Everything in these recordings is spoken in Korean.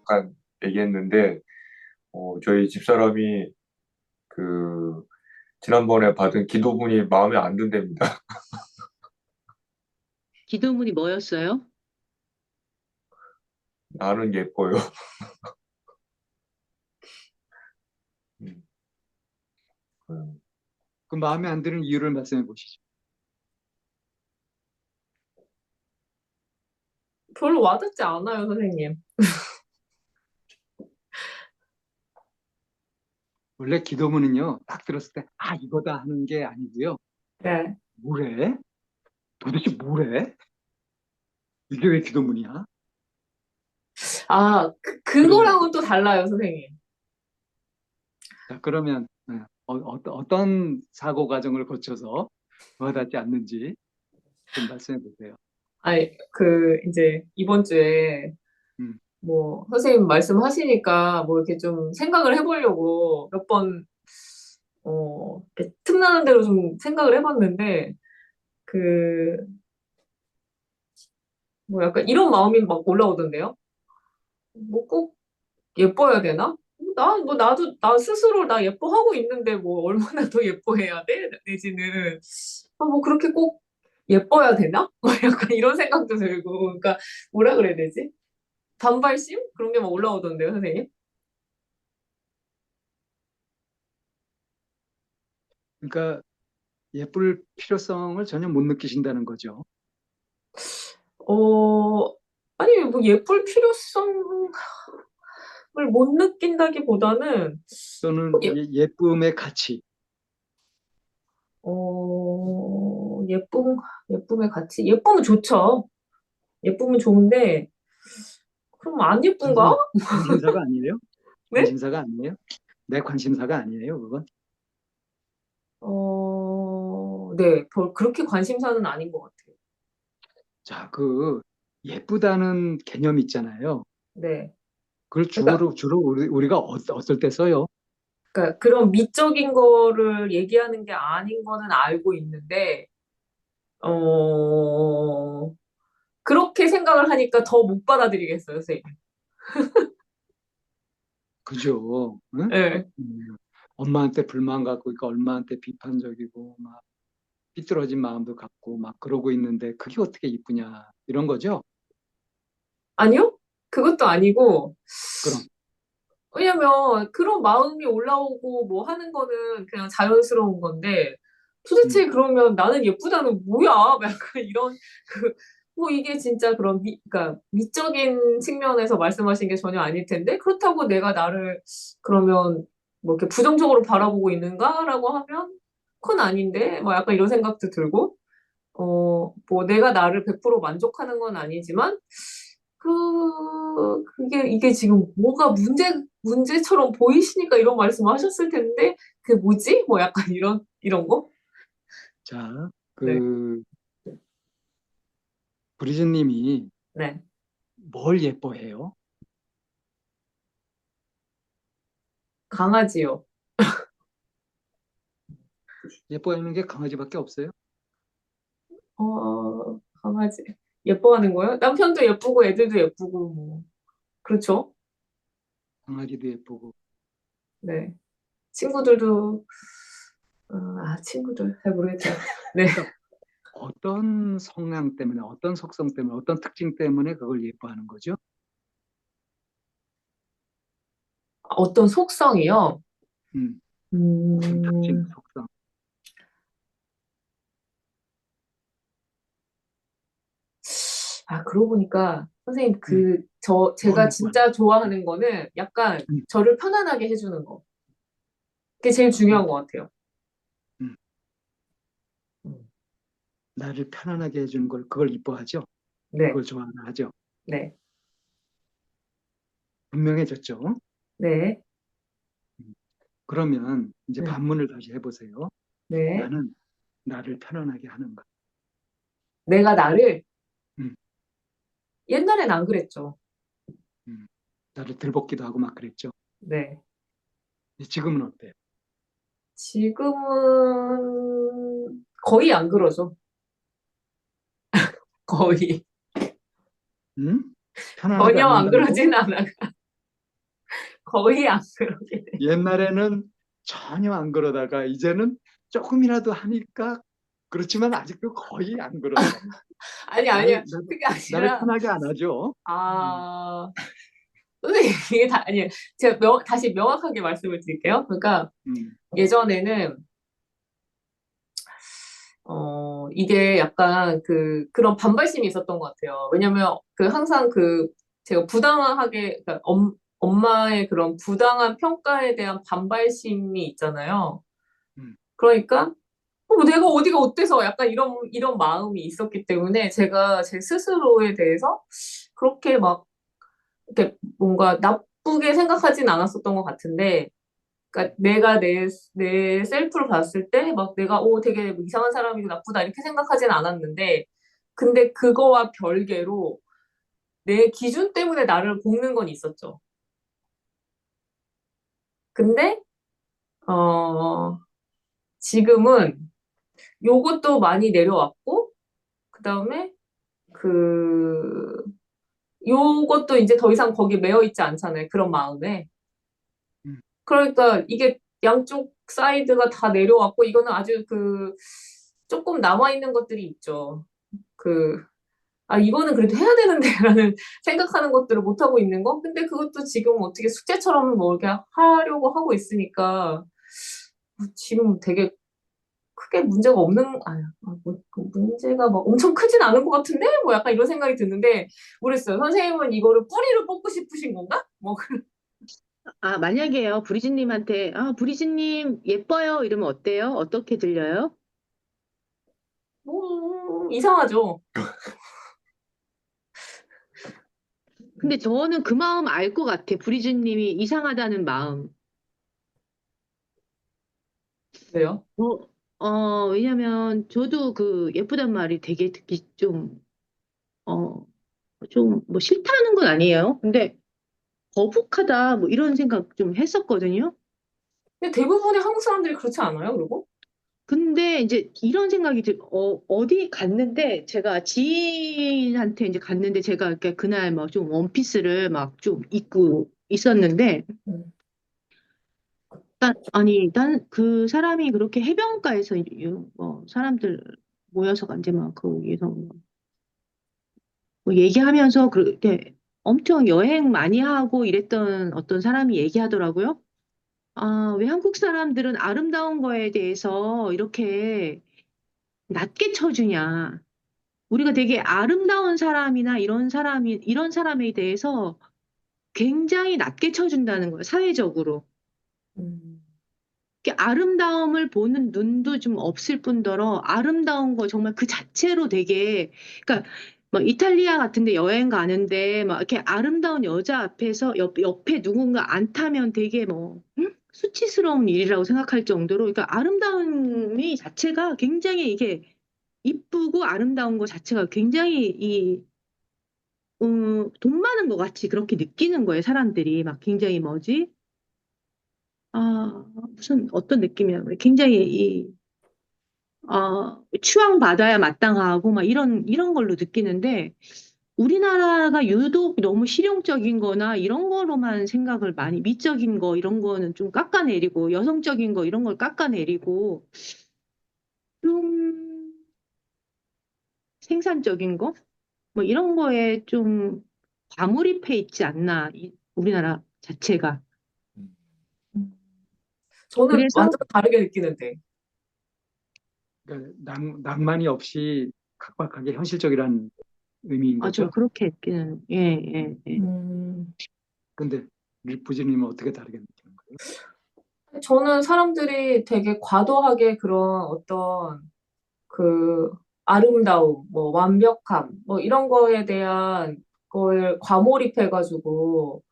잠깐 얘기했는데, 저희 집사람이 그, 지난번에 받은 기도문이 마음에 안 든답니다. 기도문이 뭐였어요? 나는 예뻐요. 음, 음. 그 마음에 안 드는 이유를 말씀해 보시죠. 별로 와닿지 않아요, 선생님. 원래 기도문은요, 딱 들었을 때, 이거다 하는 게 아니고요. 네. 뭐래? 도대체 뭐래? 이게 왜 기도문이야? 아, 그거랑은 또 달라요, 선생님. 자, 그러면 어떤 사고 과정을 거쳐서 와닿지 않는지 좀 말씀해 보세요. 아니, 이제 이번 주에 음, 뭐, 선생님 말씀하시니까 뭐 이렇게 좀 생각을 해보려고 몇 번, 이렇게 틈나는 대로 좀 생각을 해봤는데, 그, 뭐 약간 이런 마음이 막 올라오던데요? 뭐 꼭 예뻐야 되나? 나 스스로 나 예뻐하고 있는데 뭐 얼마나 더 예뻐해야 돼? 내지는, 뭐 그렇게 꼭 예뻐야 되나? 뭐 약간 이런 생각도 들고, 그러니까 뭐라 그래야 되지? 반발심? 그런 게 막 올라오던데요, 선생님? 그러니까 예쁠 필요성을 전혀 못 느끼신다는 거죠. 어, 아니, 뭐 예쁠 필요성을 못 느낀다기보다는, 또는 예, 예쁨의 가치. 예쁨, 예쁨의 가치? 예쁨은 좋죠. 예쁨은 좋은데, 그럼 안 예쁜가? 관심사가 아니에요? 네? 관심사가 아니에요? 내 관심사가 아니에요, 그건? 네, 그렇게 관심사는 아닌 것 같아요. 자, 예쁘다는 개념 있잖아요. 네. 그걸 그러니까, 주로 우리가 어떨 때 써요? 그러니까 그런 미적인 거를 얘기하는 게 아닌 거는 알고 있는데, 어, 그렇게 생각을 하니까 더 못 받아들이겠어요, 선생님. 그죠? 응? 네. 엄마한테 불만 갖고 있고 엄마한테 비판적이고 막 삐뚤어진 마음도 갖고 막 그러고 있는데 그게 어떻게 이쁘냐 이런 거죠? 아니요? 그것도 아니고, 그럼 왜냐면 그런 마음이 올라오고 뭐 하는 거는 그냥 자연스러운 건데, 음, 도대체 그러면 나는 예쁘다는 뭐야? 막 약간 이런, 그, 뭐 이게 진짜 그런 그러니까 미적인 측면에서 말씀하신 게 전혀 아닐 텐데, 그렇다고 내가 나를 그러면 뭐 이렇게 부정적으로 바라보고 있는가라고 하면, 그건 아닌데, 뭐 약간 이런 생각도 들고, 뭐 내가 나를 100% 만족하는 건 아니지만, 이게 지금 뭐가 문제처럼 보이시니까 이런 말씀 하셨을 텐데, 그게 뭐지? 뭐 약간 이런 거? 자, 네, 브리즈님이 네. 뭘 예뻐해요? 강아지요. 예뻐하는 게 강아지밖에 없어요? 강아지. 예뻐하는 거요? 남편도 예쁘고 애들도 예쁘고, 뭐. 그렇죠? 강아지도 예쁘고 네. 친구들도, 친구들. 잘 모르겠죠. 네. 그러니까 어떤 성향 때문에 어떤 속성 때문에 어떤 특징 때문에 그걸 예뻐하는 거죠? 어떤 속성이요? 음, 무슨 특징, 음, 속성. 그러고 보니까, 선생님, 음, 뭘 제가 예뻐하는 진짜 좋아하는 거는 약간 음, 저를 편안하게 해주는 거. 그게 제일 중요한 것 같아요. 음. 음. 나를 편안하게 해주는 걸 그걸 이뻐하죠? 네, 그걸 좋아하죠? 네, 분명해졌죠? 네, 음. 그러면 이제 네, 반문을 다시 해보세요. 네. 나는 나를 편안하게 하는가? 내가 나를, 음, 옛날엔 안 그랬죠. 음. 나를 들볶기도 하고 막 그랬죠. 네. 지금은 어때요? 지금은 거의 안 그러죠. 거의. 음? 편안하게 전혀 안 안 한다는 거? 그러진 않아요. 거의 안 그러게 돼. 옛날에는 전혀 안 그러다가 이제는 조금이라도 하니까 그렇지만 아직도 거의 안 그러더라고. 아니야. 나를 그게 나를 아니라, 편하게 안 하죠. 아, 선생님, 이게 아니에요. 제가 다시 명확하게 말씀을 드릴게요. 그러니까 음, 예전에는, 이게 약간 그런 반발심이 있었던 것 같아요. 왜냐면 항상 제가 부당하게, 그러니까 엄마의 그런 부당한 평가에 대한 반발심이 있잖아요. 음, 그러니까, 내가 어디가 어때서 약간 이런 마음이 있었기 때문에 제가 제 스스로에 대해서 그렇게 막, 이렇게 뭔가 나쁘게 생각하진 않았었던 것 같은데, 그러니까 내가 내 셀프를 봤을 때 막 내가 되게 뭐 이상한 사람이고 나쁘다 이렇게 생각하진 않았는데 근데 그거와 별개로 내 기준 때문에 나를 볶는 건 있었죠. 근데 지금은 요것도 많이 내려왔고 그다음에 그 요것도 이제 더 이상 거기에 매여 있지 않잖아요. 그런 마음에. 음. 그러니까 이게 양쪽 사이드가 다 내려왔고 이거는 아주 조금 남아있는 것들이 있죠. 이거는 그래도 해야 되는데라는 생각하는 것들을 못하고 있는 거? 근데 그것도 지금 어떻게 숙제처럼 뭐 이렇게 하려고 하고 있으니까 지금 되게 크게 문제가 없는, 문제가 막 엄청 크진 않은 것 같은데? 뭐 약간 이런 생각이 드는데 모르겠어요. 선생님은 이거를 뿌리를 뽑고 싶으신 건가? 뭐, 아, 만약에요, 브리즈님한테, 브리즈님 예뻐요 이러면 어때요? 어떻게 들려요? 이상하죠. 근데 저는 그 마음 알 것 같아. 브리즈님이 이상하다는 마음. 왜요? 왜냐면 저도 그 예쁘단 말이 되게 듣기 어, 좀 뭐 싫다는 건 아니에요. 근데 거북하다 뭐 이런 생각 좀 했었거든요. 근데 대부분의 한국 사람들이 그렇지 않아요, 그리고? 근데 이제 이런 생각이 어디 갔는데 제가 지인한테 이제 갔는데 제가 이렇게 그날 막 좀 원피스를 막 좀 입고 있었는데 음. 난 그 사람이 그렇게 해변가에서 사람들 모여서 이제 막 거기에서 뭐 얘기하면서 그렇게 엄청 여행 많이 하고 이랬던 어떤 사람이 얘기하더라고요. 왜 한국 사람들은 아름다운 거에 대해서 이렇게 낮게 쳐주냐. 우리가 되게 아름다운 사람이나 이런 사람에 대해서 굉장히 낮게 쳐준다는 거예요, 사회적으로. 음. 이렇게 아름다움을 보는 눈도 좀 없을 뿐더러 아름다운 거 정말 그 자체로 되게, 그러니까 막 이탈리아 같은데 여행 가는데 막 이렇게 아름다운 여자 앞에서 옆에 누군가 안 타면 되게 수치스러운 일이라고 생각할 정도로, 그러니까 아름다움이 자체가 굉장히 이게 이쁘고 아름다운 거 자체가 굉장히 돈 많은 것 같이 그렇게 느끼는 거예요, 사람들이. 막 굉장히 뭐지? 무슨 어떤 느낌이야. 굉장히 추앙받아야 마땅하고 막 이런 걸로 느끼는데 우리나라가 유독 너무 실용적인 거나 이런 거로만 생각을 많이 미적인 거 이런 거는 좀 깎아내리고 여성적인 거 이런 걸 깎아내리고 좀 생산적인 거? 뭐 이런 거에 좀 과몰입해 있지 않나, 우리나라 자체가. 음. 저는 그래서, 완전 다르게 느끼는데. 그러니까 낭만이 없이 각박하게 현실적이라는 의미인 좀 거죠. 그렇게 느끼는, 예, 예, 예. 근데 우리 부지님은 어떻게 다르게 느끼는 거예요? 저는 사람들이 되게 과도하게 그런 어떤 그 아름다움, 뭐 완벽함, 뭐 이런 거에 대한 걸 과몰입해가지고,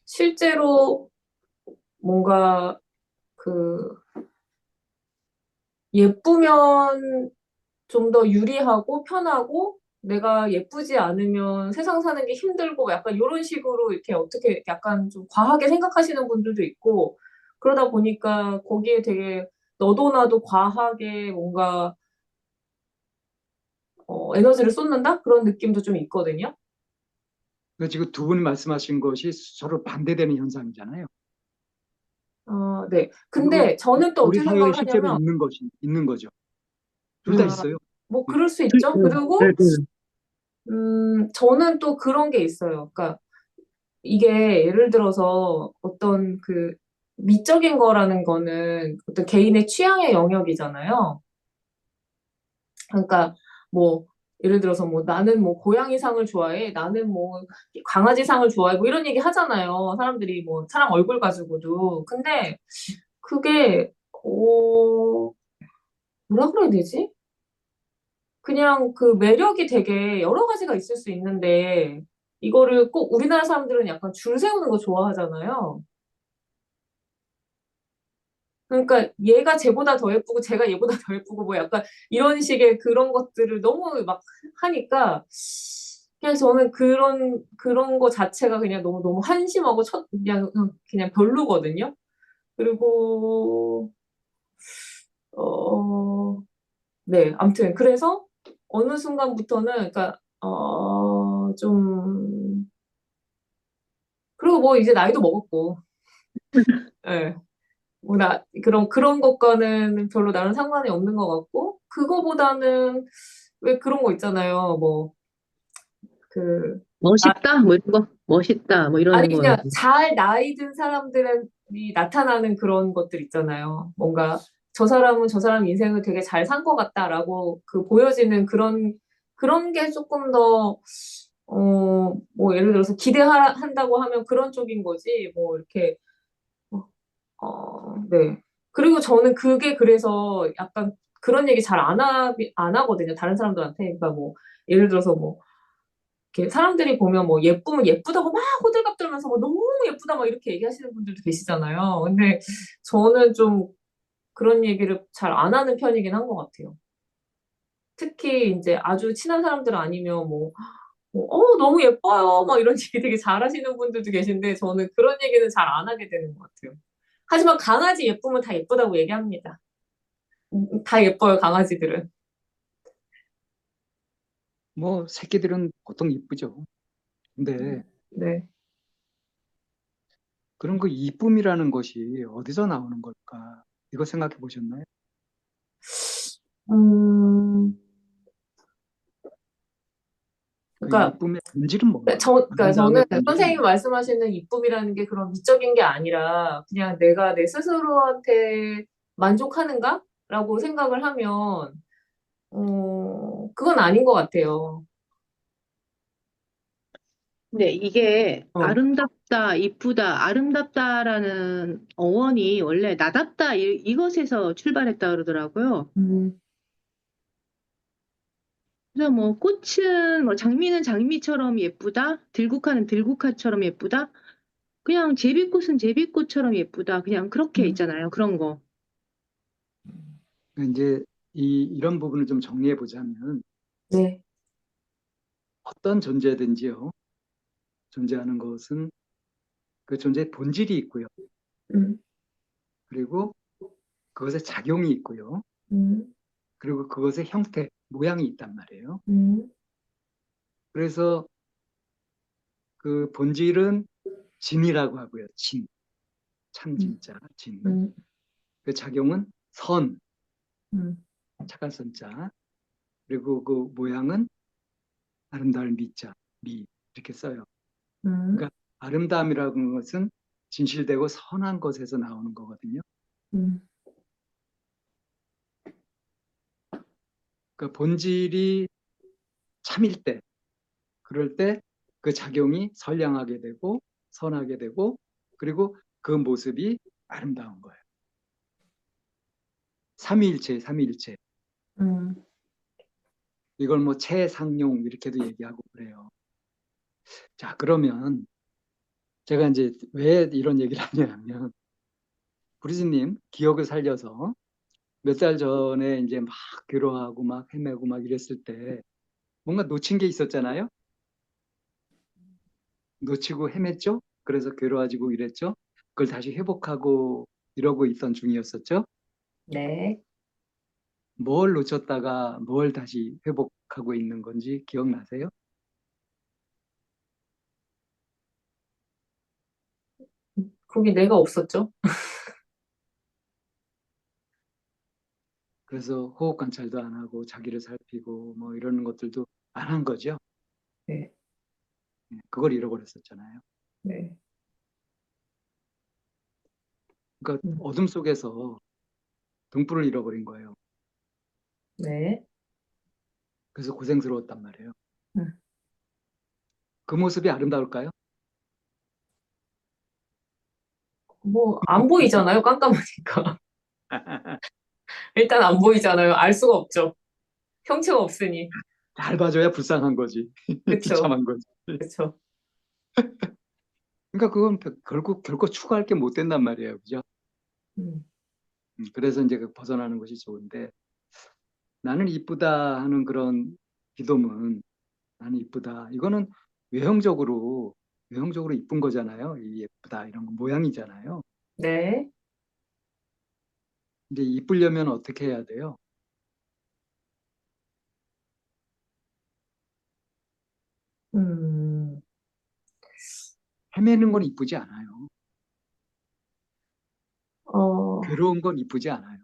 실제로 뭔가 그 예쁘면 좀 더 유리하고 편하고 내가 예쁘지 않으면 세상 사는 게 힘들고 뭐 약간 이런 식으로 이렇게 어떻게 약간 좀 과하게 생각하시는 분들도 있고 그러다 보니까 거기에 되게 너도 나도 과하게 뭔가 에너지를 쏟는다? 그런 느낌도 좀 있거든요. 그러니까 지금 두 분이 말씀하신 것이 서로 반대되는 현상이잖아요. 네. 그리고 근데 저는 또 우리 어떻게 사회에 생각을 실제로 하냐면, 있는 거죠. 둘 다 아, 있어요. 뭐 그럴 수 있죠. 네, 그리고 네. 저는 또 그런 게 있어요. 그러니까 이게 예를 들어서 어떤 그 미적인 거라는 거는 어떤 개인의 취향의 영역이잖아요. 그러니까 뭐 예를 들어서 뭐 나는 뭐 고양이상을 좋아해, 나는 뭐 강아지상을 좋아해, 뭐 이런 얘기 하잖아요. 사람들이 뭐 사람 얼굴 가지고도. 근데 그게 뭐라 그래야 되지? 그냥 그 매력이 되게 여러 가지가 있을 수 있는데 이거를 꼭 우리나라 사람들은 약간 줄 세우는 거 좋아하잖아요. 그러니까 얘가 쟤보다 더 예쁘고 쟤가 얘보다 더 예쁘고 뭐 약간 이런 식의 그런 것들을 너무 막 하니까 그냥 저는 그런 거 자체가 그냥 너무 한심하고 그냥 별로거든요. 그리고 어, 네, 아무튼 그래서 어느 순간부터는 그러니까 좀 그리고 뭐 이제 나이도 먹었고, 예. 뭐 그런 것과는 별로 나는 상관이 없는 것 같고, 그거보다는 왜 그런 거 있잖아요. 뭐, 그, 아, 멋있다 뭐 이런 거 멋있다 뭐 아니, 이런 거. 그냥 잘 나이 든 사람들이 나타나는 그런 것들 있잖아요. 뭔가 저 사람은 저 사람 인생을 되게 잘 산 것 같다라고 그 보여지는 그런 게 조금 더, 뭐 예를 들어서 기대한다고 하면 그런 쪽인 거지, 뭐 이렇게 네. 그리고 저는 그게 그래서 약간 그런 얘기 잘 안 하거든요. 다른 사람들한테. 그러니까 뭐, 예를 들어서 뭐, 이렇게 사람들이 보면 뭐 예쁘면 예쁘다고 막 호들갑 떨면서 뭐 너무 예쁘다 막 이렇게 얘기하시는 분들도 계시잖아요. 근데 저는 좀 그런 얘기를 잘 안 하는 편이긴 한 것 같아요. 특히 이제 아주 친한 사람들 아니면 너무 예뻐요. 막 이런 얘기 되게 잘하시는 분들도 계신데 저는 그런 얘기는 잘 안 하게 되는 것 같아요. 하지만 강아지 예쁘면 다 예쁘다고 얘기합니다. 다 예뻐요, 강아지들은. 뭐 새끼들은 보통 이쁘죠. 근데 네. 그런 그 이쁨이라는 것이 어디서 나오는 걸까? 이거 생각해 보셨나요? 음, 그 그러니까, 이쁨의 본질은 뭔가? 그러니까 아름다움의 저는 본질은 선생님이 뭔가? 말씀하시는 이쁨이라는 게 그런 미적인 게 아니라 그냥 내가 내 스스로한테 만족하는가? 라고 생각을 하면, 그건 아닌 것 같아요. 근데 이게 어. 아름답다, 이쁘다, 아름답다라는 어원이 원래 나답다 이것에서 출발했다 그러더라고요. 음, 그래서 뭐 꽃은 뭐 장미는 장미처럼 예쁘다, 들국화는 들국화처럼 예쁘다, 그냥 제비꽃은 제비꽃처럼 예쁘다, 그냥 그렇게 음, 있잖아요. 그런 거. 이제 이런 부분을 좀 정리해 보자면 네. 어떤 존재든지요. 존재하는 것은 그 존재의 본질이 있고요. 음, 그리고 그것의 작용이 있고요. 음, 그리고 그것의 형태, 모양이 있단 말이에요. 음, 그래서 그 본질은 진이라고 하고요. 진, 음, 참진자, 진. 음, 그 작용은 선, 음, 착한 선자. 그리고 그 모양은 아름다울 미자, 미 이렇게 써요. 음, 그러니까 아름다움이라고 하는 것은 진실되고 선한 것에서 나오는 거거든요. 음, 그 본질이 참일 때, 그럴 때 그 작용이 선량하게 되고 선하게 되고 그리고 그 모습이 아름다운 거예요. 삼위일체, 삼위일체. 음. 이걸 뭐 최상용 이렇게도 얘기하고 그래요. 자, 그러면 제가 이제 왜 이런 얘기를 하냐면 브리즈님 기억을 살려서 몇 달 전에 이제 막 괴로워하고 막 헤매고 막 이랬을 때 뭔가 놓친 게 있었잖아요. 놓치고 헤맸죠. 그래서 괴로워지고 이랬죠. 그걸 다시 회복하고 이러고 있던 중이었었죠. 네. 뭘 놓쳤다가 뭘 다시 회복하고 있는 건지 기억나세요? 거기 내가 없었죠. 그래서 호흡 관찰도 안 하고 자기를 살피고 뭐 이러는 것들도 안 한 거죠. 네, 그걸 잃어버렸었잖아요. 네. 그러니까 음, 어둠 속에서 등불을 잃어버린 거예요. 네. 그래서 고생스러웠단 말이에요. 음. 그 모습이 아름다울까요? 뭐, 안 보이잖아요. 깜깜하니까. 일단 안 보이잖아요. 알 수가 없죠. 형체가 없으니. 잘 봐줘야 불쌍한 거지. 그쵸, 비참한 거지. 그쵸. 그러니까 그건 결코 추구할 게 못 된단 말이에요. 그죠? 음, 그래서 이제 그 벗어나는 것이 좋은데 나는 이쁘다 하는 그런 기도문, 나는 이쁘다. 이거는 외형적으로 이쁜 거잖아요. 이 예쁘다 이런 거 모양이잖아요. 네. 근데 이쁘려면 어떻게 해야 돼요? 음, 헤매는 건 이쁘지 않아요. 어, 괴로운 건 이쁘지 않아요.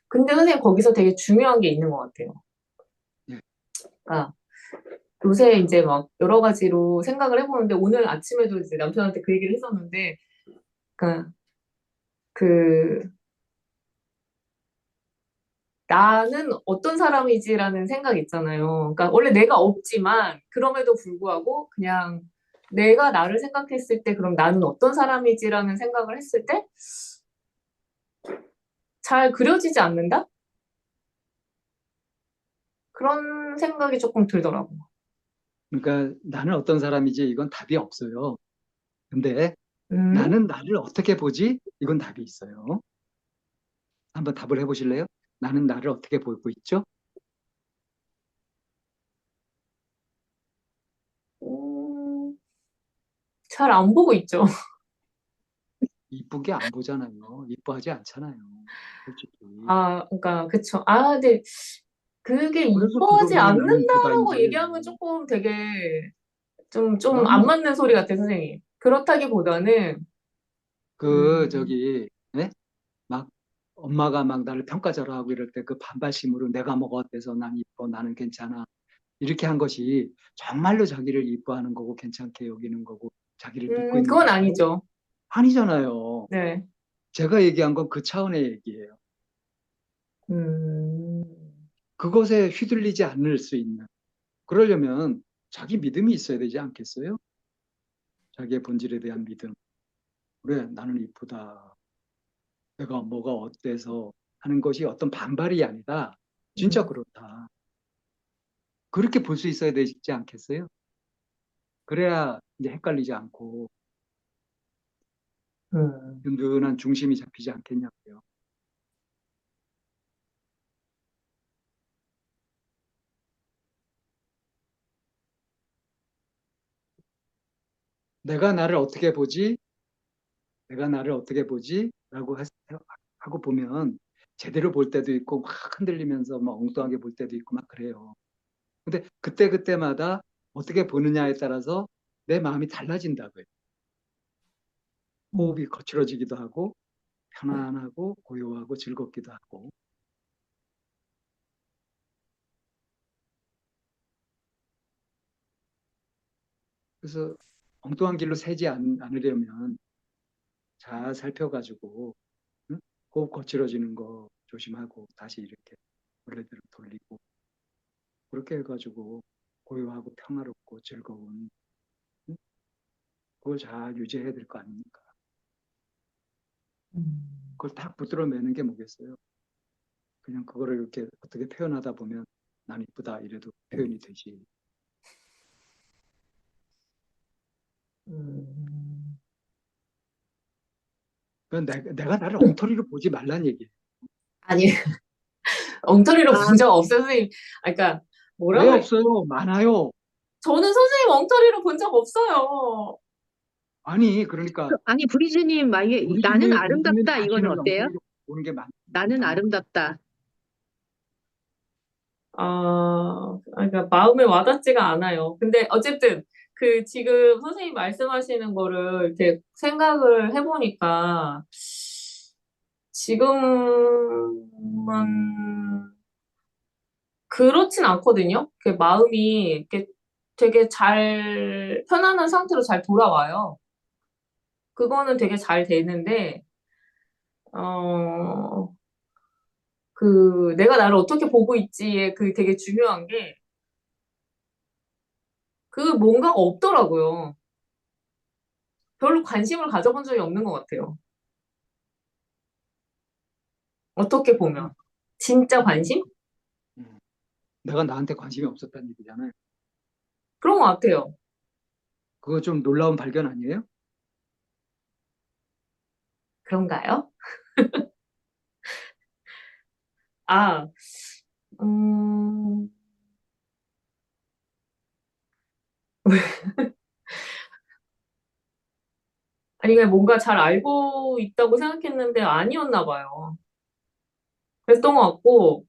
근데 선생님 거기서 되게 중요한 게 있는 것 같아요. 예. 그러니까 요새 이제 막 여러 가지로 생각을 해보는데 오늘 아침에도 이제 남편한테 그 얘기를 했었는데, 그러니까 그 나는 어떤 사람이지라는 생각이 있잖아요. 그러니까 원래 내가 없지만 그럼에도 불구하고 그냥 내가 나를 생각했을 때 그럼 나는 어떤 사람이지라는 생각을 했을 때 잘 그려지지 않는다? 그런 생각이 조금 들더라고. 그러니까 나는 어떤 사람이지 이건 답이 없어요. 근데 음, 나는 나를 어떻게 보지? 이건 답이 있어요. 한번 답을 해보실래요? 나는 나를 어떻게 보고 있죠? 음, 잘 안 보고 있죠. 이쁘게 안 보잖아요. 이뻐하지 않잖아요. 솔직히. 그러니까 그쵸. 근데 그게 그래서 이뻐하지 그러니 나는 않는다라고 이쁘다인데. 얘기하면 조금 되게 좀 안 그럼요. 맞는 소리 같아요, 선생님. 그렇다기보다는, 음, 저기, 예? 막 엄마가 막 나를 평가절하하고 이럴 때 그 반발심으로 내가 뭐가 어때서 난 이뻐, 나는 괜찮아. 이렇게 한 것이 정말로 자기를 이뻐하는 거고 괜찮게 여기는 거고 자기를 믿고 있는 그건 걸까요? 아니죠. 아니잖아요. 네. 제가 얘기한 건 그 차원의 얘기예요. 음, 그것에 휘둘리지 않을 수 있는. 그러려면 자기 믿음이 있어야 되지 않겠어요? 자기의 본질에 대한 믿음. 그래, 나는 이쁘다. 내가 뭐가 어때서 하는 것이 어떤 반발이 아니라 진짜 음, 그렇다. 그렇게 볼 수 있어야 되지 않겠어요? 그래야 이제 헷갈리지 않고 음, 든든한 중심이 잡히지 않겠냐고요. 내가 나를 어떻게 보지? 내가 나를 어떻게 보지? 라고 하고 보면 제대로 볼 때도 있고 막 흔들리면서 막 엉뚱하게 볼 때도 있고 막 그래요. 근데 그때그때마다 어떻게 보느냐에 따라서 내 마음이 달라진다고요. 음, 호흡이 거칠어지기도 하고 편안하고 고요하고 즐겁기도 하고. 그래서 엉뚱한 길로 새지 않으려면 잘 살펴가지고 응? 호흡 거칠어지는 거 조심하고 다시 이렇게 원래대로 돌리고 그렇게 해가지고 고요하고 평화롭고 즐거운 응? 그걸 잘 유지해야 될 거 아닙니까? 음, 그걸 딱 붙들어매는 게 뭐겠어요? 그냥 그거를 이렇게 어떻게 표현하다 보면 난 이쁘다 이래도 표현이 되지. 음. 그건 내가 나를 엉터리로 보지 말란 얘기예요. 아니, 엉터리로 아, 본 적 없어요, 선생님. 그러니까, 왜 뭐라고, 없어요? 많아요. 저는 선생님 엉터리로 본 적 없어요. 아니 그러니까 아니, 브리즈님, 만약에 나는 우리 집님 아름답다, 이거는 자신을 어때요? 엉터리로 보는 게 나는 많다는 거예요. 아름답다. 그러니까 마음에 와닿지가 않아요. 근데 어쨌든 그 지금 선생님 말씀하시는 거를 이렇게 생각을 해보니까 지금은 그렇진 않거든요. 그 마음이 이렇게 되게 잘 편안한 상태로 잘 돌아와요. 그거는 되게 잘 되는데 어, 그 내가 나를 어떻게 보고 있지에 그 되게 중요한 게 그 뭔가가 없더라고요. 별로 관심을 가져본 적이 없는 것 같아요. 어떻게 보면 진짜 관심? 음. 내가 나한테 관심이 없었다는 얘기잖아요. 그런 것 같아요. 그거 좀 놀라운 발견 아니에요? 그런가요? 아, 음, 아니, 그냥 뭔가 잘 알고 있다고 생각했는데 아니었나 봐요. 그랬던 것 같고,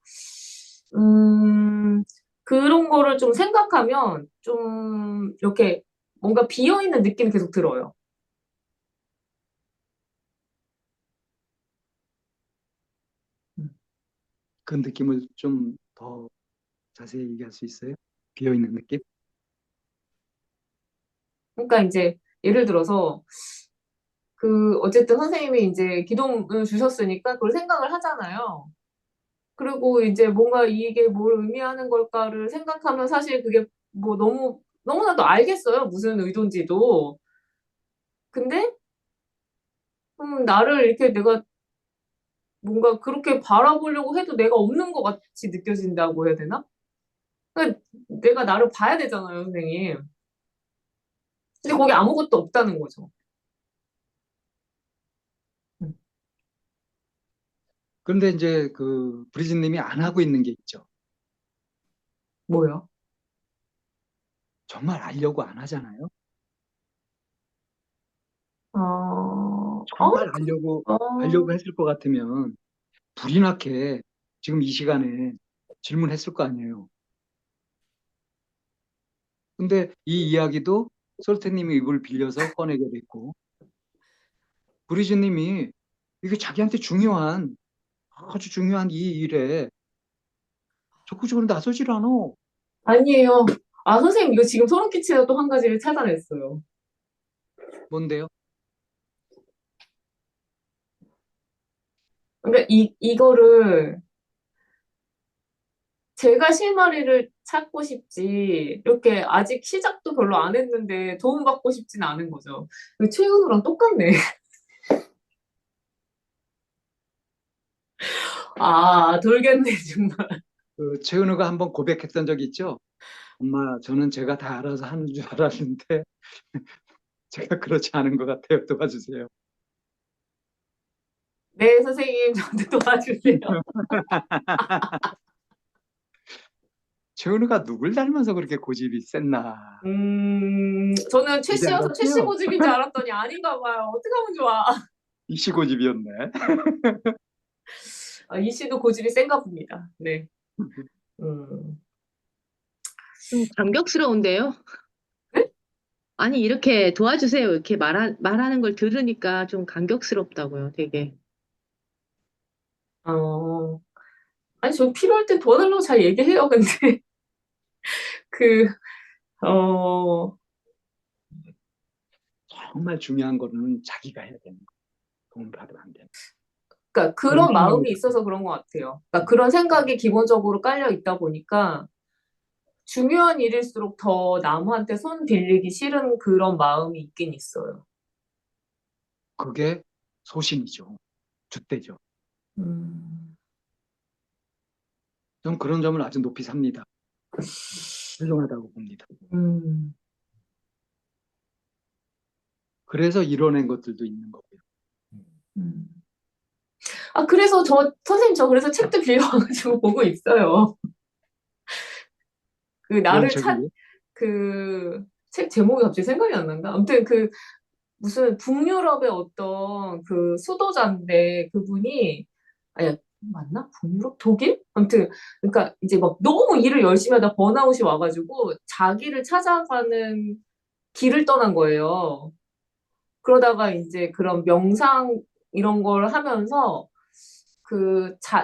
음, 그런 거를 좀 생각하면 좀 이렇게 뭔가 비어있는 느낌이 계속 들어요. 그 느낌을 좀 더 자세히 얘기할 수 있어요? 비어있는 느낌? 그러니까 이제 예를 들어서 그 어쨌든 선생님이 이제 기도문을 주셨으니까 그걸 생각을 하잖아요. 그리고 이제 뭔가 이게 뭘 의미하는 걸까를 생각하면 사실 그게 뭐 너무나도 알겠어요. 무슨 의도인지도. 근데 나를 이렇게 내가 뭔가 그렇게 바라보려고 해도 내가 없는 것 같이 느껴진다고 해야 되나? 그러니까 내가 나를 봐야 되잖아요, 선생님. 근데 거기 아무것도 없다는 거죠. 음, 그런데 이제 그 브리짓님이 안 하고 있는 게 있죠. 뭐요? 정말 알려고 안 하잖아요. 어, 정말 알려고 했을 것 같으면 불이 나게 지금 이 시간에 질문했을 거 아니에요. 근데 이 이야기도 솔테님이 입을 빌려서 꺼내게 됐고, 브리즈님이 이게 자기한테 중요한, 아주 중요한 이 일에 적극적으로 나서질 않아. 아니에요. 아, 선생님, 이거 지금 소름 끼치는 또 한 가지를 찾아냈어요. 뭔데요? 그러니까 이거를 제가 실마리를 찾고 싶지, 이렇게 아직 시작도 별로 안 했는데 도움받고 싶진 않은 거죠. 이거 최은우랑 똑같네. 아, 돌겠네, 정말. 그 최은우가 한번 고백했던 적이 있죠? 엄마, 저는 제가 다 알아서 하는 줄 알았는데, 제가 그렇지 않은 것 같아요. 도와주세요. 네, 선생님, 저한테 도와주세요. 최은우가 누굴 닮아서 그렇게 고집이 셌나. 저는 이제 최씨 알았죠? 고집인 줄 알았더니 아닌가 봐요. 어떡하면 좋아. 이씨 고집이었네. 아, 이 씨도 고집이 센가 봅니다. 네. 음. 좀 감격스러운데요? 아니, 이렇게 도와주세요. 이렇게 말하는 걸 들으니까 좀 감격스럽다고요, 되게. 어, 아니, 저 필요할 땐 도와달라고 잘 얘기해요, 근데. 그, 어, 정말 중요한 거는 자기가 해야 되는 거. 도움 받으면 안 되는 거. 그러니까 그런 그런 생명을 마음이 있어서 그런 것 같아요. 그러니까 그런 생각이 기본적으로 깔려 있다 보니까 중요한 일일수록 더 남한테 손 빌리기 싫은 그런 마음이 있긴 있어요. 그게 소신이죠. 줏대죠. 음, 전 그런 점을 아주 높이 삽니다. 훌륭하다고 봅니다. 음. 그래서 이뤄낸 것들도 있는 거고요. 음. 아, 그래서 선생님, 저 그래서 책도 빌려와가지고 보고 있어요. 그, 뭔 나를 책이요? 그, 책 제목이 갑자기 생각이 안 난다. 아무튼 무슨 북유럽의 어떤 그 수도자인데 그분이, 아니, 맞나? 북유럽? 독일? 아무튼, 그러니까 이제 막 너무 일을 열심히 하다 번아웃이 와가지고 자기를 찾아가는 길을 떠난 거예요. 그러다가 이제 그런 명상 이런 걸 하면서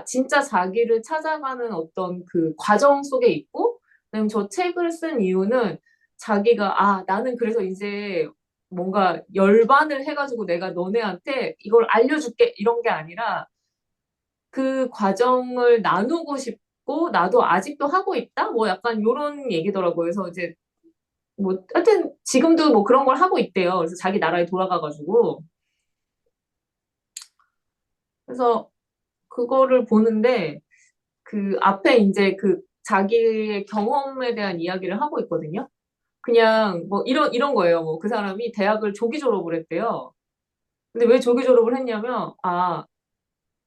진짜 자기를 찾아가는 어떤 그 과정 속에 있고, 그다음에 저 책을 쓴 이유는 자기가, 나는 그래서 이제 뭔가 열반을 해가지고 내가 너네한테 이걸 알려줄게 이런 게 아니라 그 과정을 나누고 싶고, 나도 아직도 하고 있다? 뭐 약간 요런 얘기더라고요. 그래서 이제 뭐 하여튼 지금도 뭐 그런 걸 하고 있대요. 그래서 자기 나라에 돌아가가지고. 그래서 그거를 보는데 그 앞에 이제 그 자기의 경험에 대한 이야기를 하고 있거든요. 그냥 뭐 이런 거예요. 뭐 그 사람이 대학을 조기 졸업을 했대요. 근데 왜 조기 졸업을 했냐면,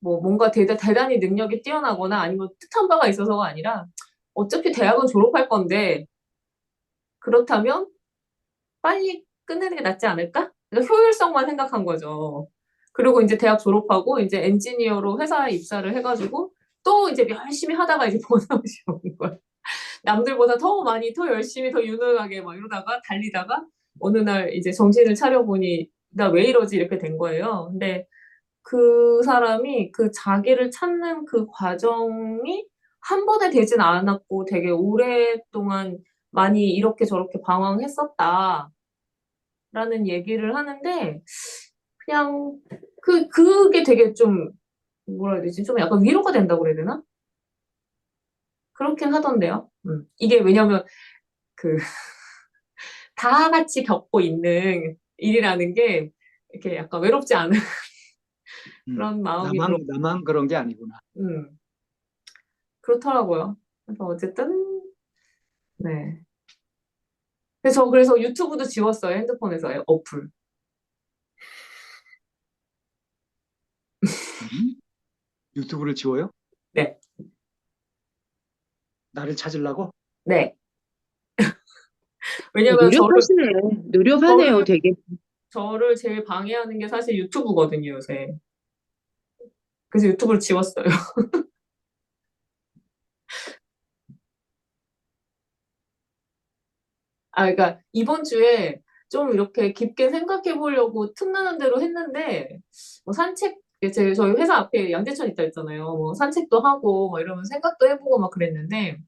뭐 뭔가 대단히 능력이 뛰어나거나 아니면 특한 바가 있어서가 아니라 어차피 대학은 졸업할 건데 그렇다면 빨리 끝내는 게 낫지 않을까? 그러니까 효율성만 생각한 거죠. 그리고 이제 대학 졸업하고 이제 엔지니어로 회사에 입사를 해가지고 또 이제 열심히 하다가 이제 번아웃이 오는 거야. 남들보다 더 많이, 더 열심히, 더 유능하게 막 이러다가 달리다가 어느 날 이제 정신을 차려보니 나 왜 이러지 이렇게 된 거예요. 근데 그 사람이 그 자기를 찾는 그 과정이 한 번에 되진 않았고 되게 오랫동안 많이 이렇게 저렇게 방황했었다라는 얘기를 하는데 그냥 그게 되게 좀 뭐라 해야 되지? 좀 약간 위로가 된다고 그래야 되나? 그렇긴 하던데요. 이게 왜냐면 그 다 같이 겪고 있는 일이라는 게 이렇게 약간 외롭지 않은 그런 마음이 들어. 나만 그런 게 아니구나. 그렇더라고요. 그래서 어쨌든 네. 그래서 유튜브도 지웠어요. 핸드폰에서 어플. 음? 유튜브를 지워요? 네, 나를 찾으려고? 네. 왜냐면 노력하시네. 노력하네요, 저를 되게. 저를 제일 방해하는 게 사실 유튜브거든요, 요새. 그래서 유튜브를 지웠어요. 그러니까 이번 주에 좀 이렇게 깊게 생각해 보려고 틈나는 대로 했는데, 뭐 저희 회사 앞에 양재천 있다 했잖아요. 뭐 산책도 하고, 막 이러면 생각도 해보고 막 그랬는데,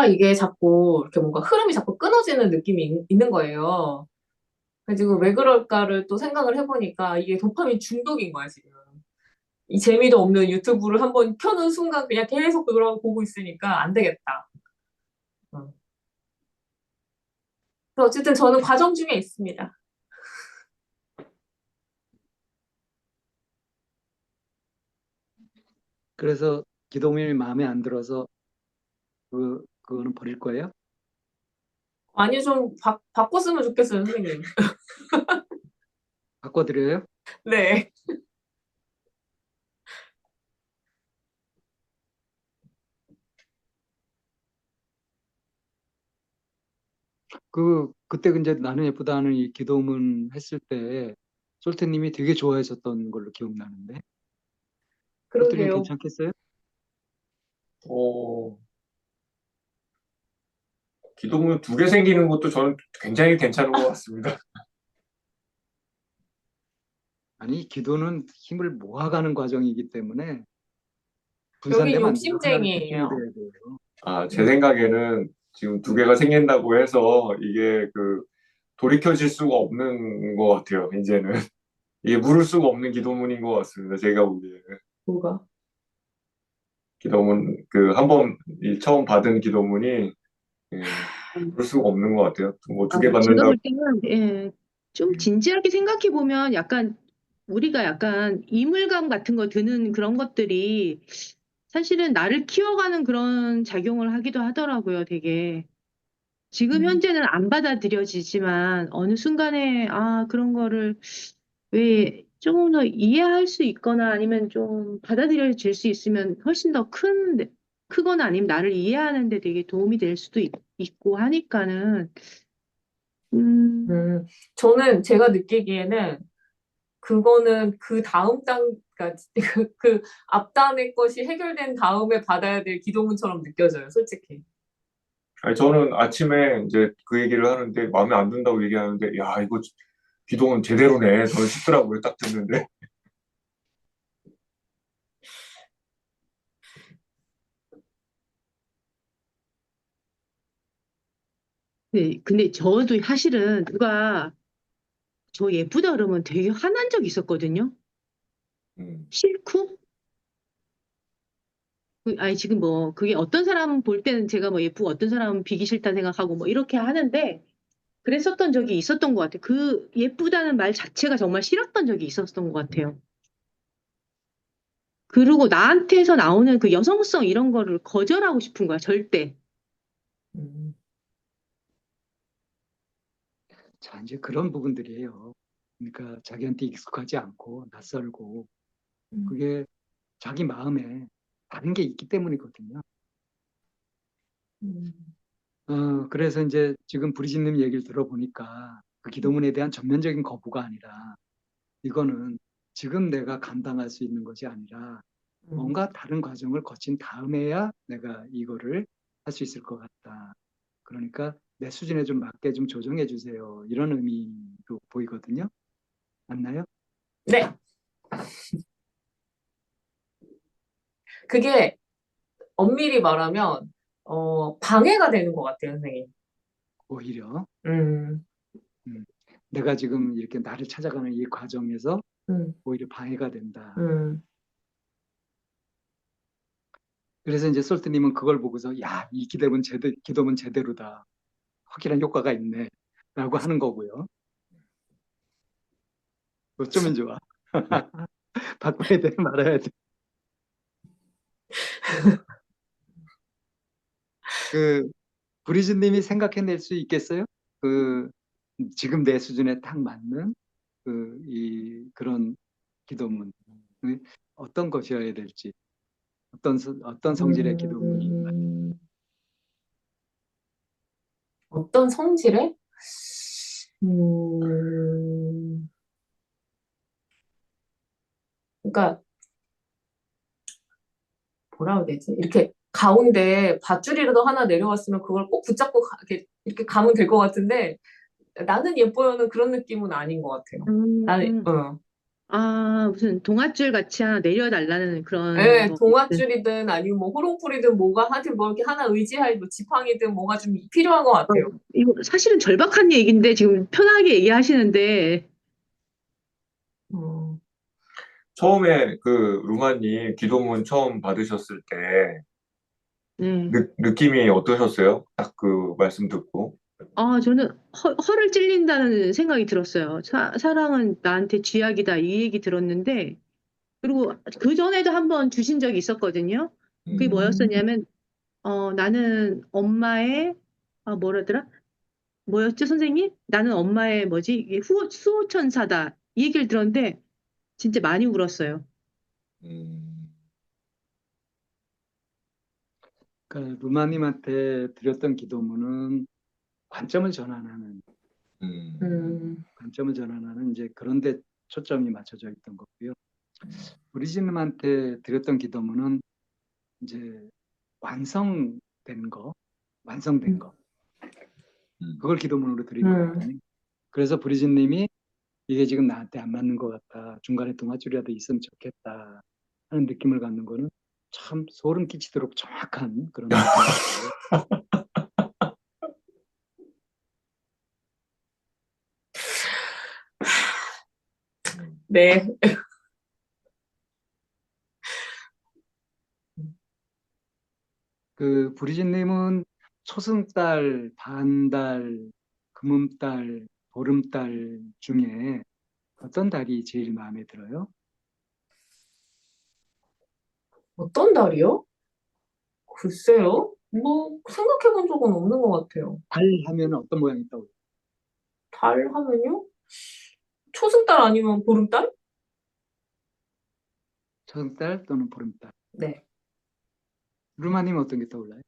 이게 자꾸 이렇게 뭔가 흐름이 자꾸 끊어지는 느낌이 있는 거예요. 그래서 왜 그럴까를 또 생각을 해보니까 이게 도파민 중독인 거야, 지금. 이 재미도 없는 유튜브를 한번 켜는 순간 그냥 계속 그걸 보고 있으니까 안 되겠다. 어. 그래서 어쨌든 저는 과정 중에 있습니다. 그래서 기도문이 마음에 안 들어서 그거는 버릴 거예요? 아니, 좀 바꿨으면 좋겠어요, 선생님. 바꿔드려요? 네. 그때 이제 나는 예쁘다 하는 이 기도문 했을 때 솔트님이 되게 좋아하셨던 걸로 기억나는데 솔트님 그러게요. 괜찮겠어요? 어, 기도문 2개 생기는 것도 저는 굉장히 괜찮은 것 같습니다. 아니 기도는 힘을 모아가는 과정이기 때문에 여기 분산되면 안 돼요. 하나로 집중이 욕심쟁이에요. 돼야 돼요. 제 생각에는 지금 2개가 생긴다고 해서 이게 돌이켜질 수가 없는 것 같아요, 이제는. 이게 물을 수가 없는 기도문인 것 같습니다, 제가 보기에는. 뭐가? 기도문, 한번 처음 받은 기도문이, 예, 물을 수가 없는 것 같아요. 뭐 2개 제가 받는다고. 볼 때는, 좀 진지하게 생각해 보면 약간 우리가 약간 이물감 같은 거 드는 그런 것들이 사실은 나를 키워가는 그런 작용을 하기도 하더라고요, 되게. 지금 현재는 안 받아들여지지만 어느 순간에 그런 거를 왜 조금 더 이해할 수 있거나 아니면 좀 받아들여질 수 있으면 훨씬 더 크거나 아니면 나를 이해하는 데 되게 도움이 될 수도 있고 하니까는 음, 저는 제가 느끼기에는 그거는 그 다음 그러니까 그 앞단의 것이 해결된 다음에 받아야 될 기도문처럼 느껴져요, 솔직히. 아니, 저는 아침에 이제 그 얘기를 하는데 마음에 안 든다고 얘기하는데 야, 이거 기도는 제대로네. 저는 싶더라고요. 딱 듣는데. 네, 근데 저도 사실은 누가 저 예쁘다 그러면 되게 화난 적 있었거든요. 음, 싫고? 아니, 지금 뭐, 그게 어떤 사람은 볼 때는 제가 뭐 예쁘고 어떤 사람은 비기 싫다 생각하고 뭐 이렇게 하는데, 그랬었던 적이 있었던 것 같아요. 그 예쁘다는 말 자체가 정말 싫었던 적이 있었던 것 같아요. 그리고 나한테서 나오는 그 여성성 이런 거를 거절하고 싶은 거야, 절대. 음, 자, 이제 그런 부분들이에요. 그러니까 자기한테 익숙하지 않고 낯설고 음, 그게 자기 마음에 다른 게 있기 때문이거든요. 음, 그래서 이제 지금 브리짓님 얘기를 들어보니까 그 기도문에 대한 전면적인 거부가 아니라 이거는 지금 내가 감당할 수 있는 것이 아니라 음. 뭔가 다른 과정을 거친 다음에야 내가 이거를 할 수 있을 것 같다. 그러니까 내 수준에 좀 맞게 좀 조정해 주세요. 이런 의미로 보이거든요. 맞나요? 네, 그게 엄밀히 말하면 방해가 되는 것 같아요, 선생님. 오히려 음, 음, 내가 지금 이렇게 나를 찾아가는 이 과정에서 음, 오히려 방해가 된다. 음. 그래서 이제 솔트님은 그걸 보고서 야, 이 기도문 제대로다. 확실한 효과가 있네. 라고 하는 거고요. 어쩌면 좋아. 바꿔야 돼, 말아야 돼. 그 브리즈님이 생각해낼 수 있겠어요? 그 지금 내 수준에 딱 맞는 그런 기도문 어떤 것이어야 될지 어떤 성질의 기도문이 음, 어떤 성질에? 음, 그러니까 뭐라 해야 되지? 이렇게 가운데 밧줄이라도 하나 내려왔으면 그걸 꼭 붙잡고 이렇게 가면 될 것 같은데 나는 예뻐요는 그런 느낌은 아닌 것 같아요. 나는, 음, 아, 무슨 동아줄 같이 하나 내려달라는 그런 예, 뭐, 무슨, 동아줄이든 아니면 뭐 호롱불이든 뭐가 하여튼 뭐 이렇게 하나 의지할 뭐 지팡이든 뭐가 좀 필요한 것 어, 같아요. 이거 사실은 절박한 얘기인데 지금 편하게 얘기하시는데, 음, 처음에 그 루마님 기도문 처음 받으셨을 때 네. 느낌이 어떠셨어요? 딱 그 말씀 듣고. 아, 저는 허를 찔린다는 생각이 들었어요. 사랑은 나한테 쥐약이다 이 얘기 들었는데, 그리고 그 전에도 한번 주신 적이 있었거든요. 그게 음, 음, 뭐였었냐면, 나는 엄마의, 뭐라더라? 뭐였죠, 선생님? 나는 엄마의 뭐지? 이게 수호천사다. 이 얘기를 들었는데, 진짜 많이 울었어요. 음, 그러니까 루마님한테 드렸던 기도문은 관점을 전환하는 음, 음, 관점을 전환하는 이제 그런데 초점이 맞춰져 있던 거고요. 브리즘한테 드렸던 기도문은 이제 완성된 거, 완성된 거 음. 그걸 기도문으로 드린 음. 거거든요. 그래서 브리즘님이 이게 지금 나한테 안 맞는 것 같다. 중간에 동아줄이라도 있으면 좋겠다 하는 느낌을 갖는 거는 참 소름 끼치도록 정확한 그런 느낌이었어요. 네. 그 브리짓님은 초승달, 반달, 금음달, 보름달 중에 어떤 달이 제일 마음에 들어요? 어떤 달이요? 글쎄요. 뭐 생각해 본 적은 없는 것 같아요. 달 하면 어떤 모양이 떠올라요? 달 하면요? 초승달 아니면 보름달? 초승달 또는 보름달. 네. 루마님 어떤 게 떠올라요?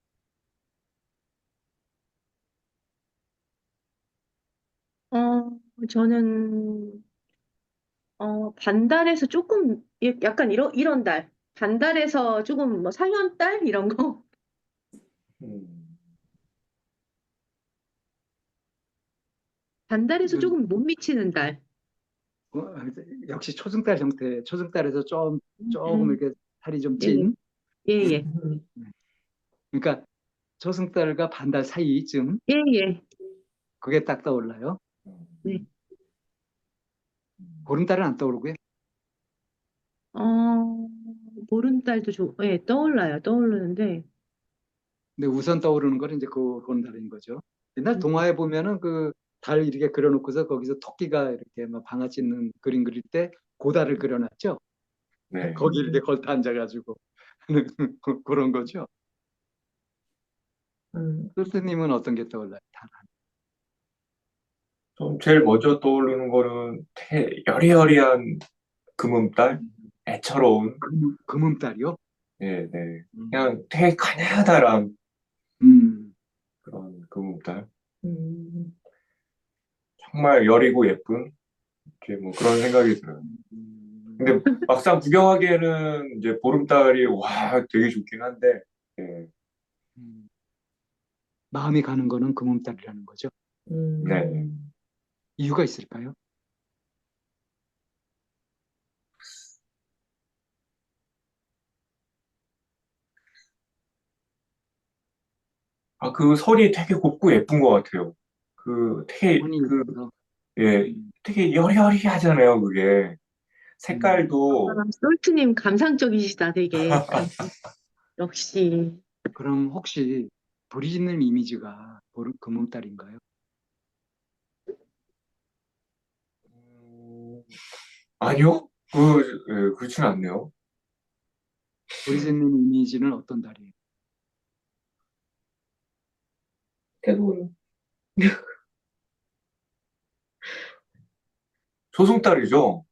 저는, 반달에서 조금, 약간 이런 달. 반달에서 조금 뭐 상현달? 이런 거? 음. 반달에서 그, 조금 못 미치는 달. 어, 역시 초승달 형태, 초승달에서 조금 음, 이렇게 살이 좀 예, 찐. 예, 예, 그러니까 초승달과 반달 사이쯤 예, 예. 그게 딱 떠올라요. 네. 보름달은 안 떠오르고요. 어, 보름달도 예, 떠올라요. 떠오르는데, 근데 우선 떠오르는 거는 이제 그 보름달인 거죠. 옛날 음, 동화에 보면은 그 달 이렇게 그려놓고서 거기서 토끼가 이렇게 막 방아 찧는 그림 그릴 때 고달을 그려놨죠. 네. 거기 이렇게 걸터 앉아가지고 그런 거죠. 음, 솔트님은 어떤 게 떠올라요? 달. 좀 제일 먼저 떠오르는 거는 여리여리한 금음달? 애처로운, 금음달이요? 네, 네. 음, 그냥 되게 가느다란 음, 그런 금음달. 음, 정말 여리고 예쁜, 이렇게 뭐 그런 생각이 들어요. 음, 근데 막상 구경하기에는 이제 보름달이, 와, 되게 좋긴 한데, 예, 음. 마음이 가는 거는 금음달이라는 거죠. 네. 음. 이유가 있을까요? 아, 그 설이 되게 곱고 예쁜 것 같아요. 손이 있어서. 예, 음, 되게 여리여리하잖아요, 그게. 음. 아, 색깔도, 솔트님 감상적이시다, 되게. 역시. 그럼 혹시 브리짓님 이미지가 금음달인가요? 음, 아니요? 그렇진 않네요. 브리짓님 이미지는 어떤 달이에요? 대보름. 초승달이죠?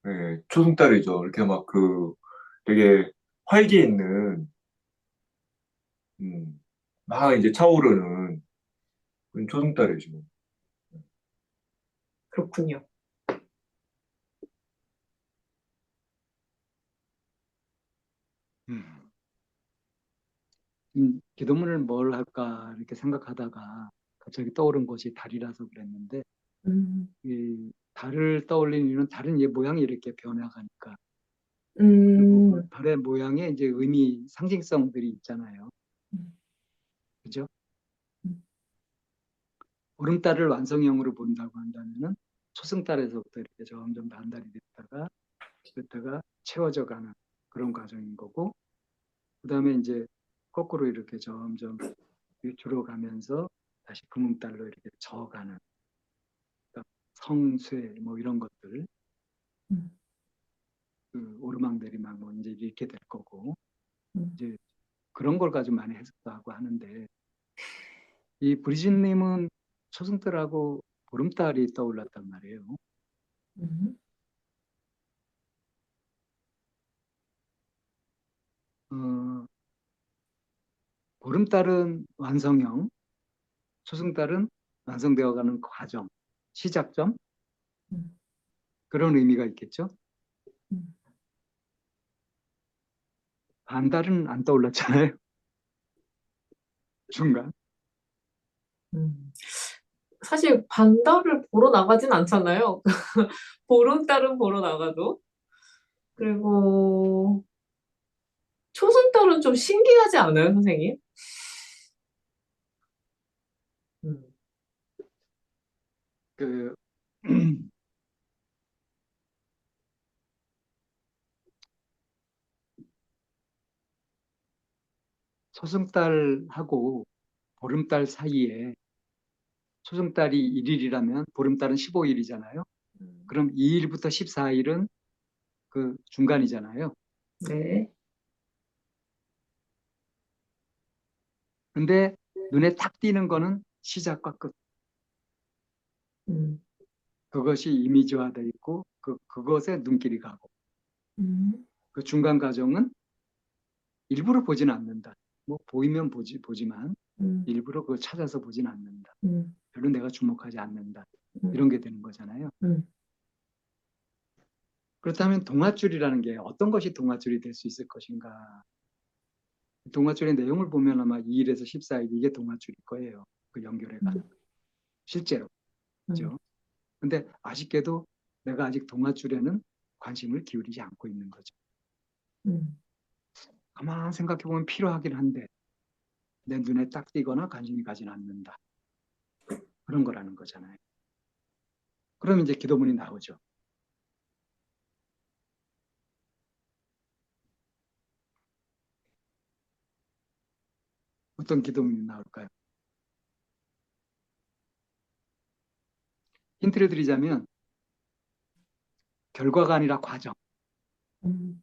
예, 초승달이죠. 이렇게 막 되게 활기 있는, 막 이제 차오르는 그런 초승달이죠. 그렇군요. 음. 기도문을 뭘 할까 이렇게 생각하다가 갑자기 떠오른 것이 달이라서 그랬는데 음, 이 달을 떠올리는 이유는 달은 얘 모양이 이렇게 변해가니까 그리고 그 음, 달의 모양에 이제 의미 상징성들이 있잖아요. 그죠? 음, 보름달을 완성형으로 본다고 한다면은 초승달에서부터 이렇게 점점 반달이 됐다가 채워져 가는 그런 과정인 거고 그다음에 이제 거꾸로 이렇게 점점 줄어가면서 다시 금음달로 이렇게 져가는 그러니까 성쇠 뭐 이런 것들 음, 그 오르막 내리막 뭐 이제 이렇게 될 거고 음, 이제 그런 걸 가지고 많이 해석도 하고 하는데 이 브리짓님은 초승달하고 보름달이 떠올랐단 말이에요. 음, 어, 보름달은 완성형, 초승달은 완성되어가는 과정, 시작점 음, 그런 의미가 있겠죠. 음, 반달은 안 떠올랐잖아요. 중간. 음. 사실 반달을 보러 나가진 않잖아요. 보름달은 보러 나가도. 그리고 초승달은 좀 신기하지 않아요, 선생님? 음, 그 초승달하고 보름달 사이에 초승달이 1일이라면 보름달은 15일이잖아요. 그럼 2일부터 14일은 그 중간이잖아요. 네. 근데 눈에 탁 띄는 거는 시작과 끝. 음, 그것이 이미지화되어 있고 그것에 눈길이 가고 음, 그 중간 과정은 일부러 보지는 않는다. 뭐 보이면 보지만 음, 일부러 그걸 찾아서 보지는 않는다. 음, 별로 내가 주목하지 않는다. 음, 이런 게 되는 거잖아요. 음. 그렇다면 동아줄이라는 게 어떤 것이 동아줄이 될 수 있을 것인가? 동아줄의 내용을 보면 아마 2일에서 14일 이게 동아줄일 거예요. 그 연결해가는. 실제로. 음, 그죠? 근데 아쉽게도 내가 아직 동아줄에는 관심을 기울이지 않고 있는 거죠. 음, 가만 생각해 보면 필요하긴 한데 내 눈에 딱 띄거나 관심이 가진 않는다. 그런 거라는 거잖아요. 그럼 이제 기도문이 나오죠. 어떤 기도문이 나올까요? 힌트를 드리자면 결과가 아니라 과정. 음,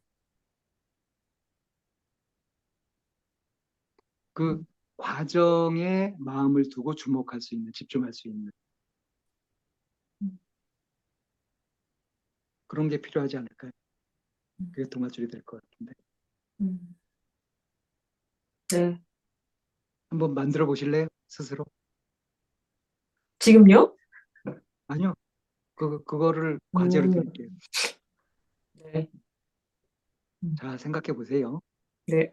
그 과정에 마음을 두고 주목할 수 있는, 집중할 수 있는 음, 그런 게 필요하지 않을까요? 음, 그게 동아줄이 될 것 같은데. 음. 네. 한번 만들어 보실래요? 스스로? 지금요? 아니요. 그거를 과제로 음, 드릴게요. 네. 음, 자, 생각해 보세요. 네.